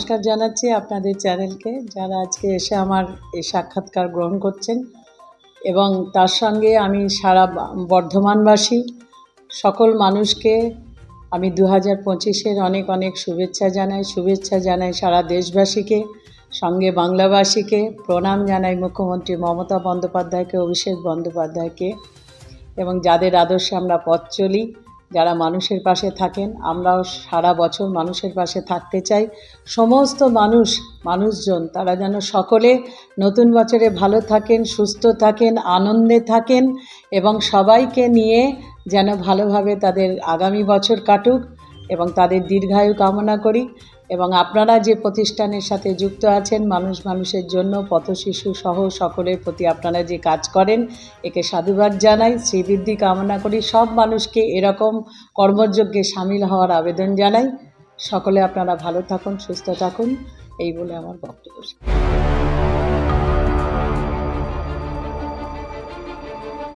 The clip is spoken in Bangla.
নমস্কার জানাচ্ছি আপনাদের চ্যানেলকে, যারা আজকে এসে আমার এই সাক্ষাৎকার গ্রহণ করছেন, এবং তার সঙ্গে আমি সারা বর্ধমানবাসী সকল মানুষকে আমি 2025-এর অনেক অনেক শুভেচ্ছা জানাই সারা দেশবাসীকে, সঙ্গে বাংলাবাসীকে প্রণাম জানাই মুখ্যমন্ত্রী মমতা বন্দ্যোপাধ্যায়কে, অভিষেক বন্দ্যোপাধ্যায়কে, এবং যাদের আদর্শে আমরা পথ চলি, যারা মানুষের পাশে থাকেন। আমরাও সারা বছর মানুষের পাশে থাকতে চাই। সমস্ত মানুষজন তারা যেন সকলে নতুন বছরে ভালো থাকেন, সুস্থ থাকেন, আনন্দে থাকেন, এবং সবাইকে নিয়ে যেন ভালোভাবে তাদের আগামী বছর কাটুক, এবং তাদের দীর্ঘায়ু কামনা করি। এবং আপনারা যে প্রতিষ্ঠানের সাথে যুক্ত আছেন, মানুষের জন্য পথশিশু সহ সকলের প্রতি আপনারা যে কাজ করেন, একে সাধুবাদ জানাই, শ্রীবৃদ্ধি কামনা করি। সব মানুষকে এরকম কর্মযজ্ঞে সামিল হওয়ার আবেদন জানাই। সকলে আপনারা ভালো থাকুন, সুস্থ থাকুন, এই বলে আমার বক্তব্য।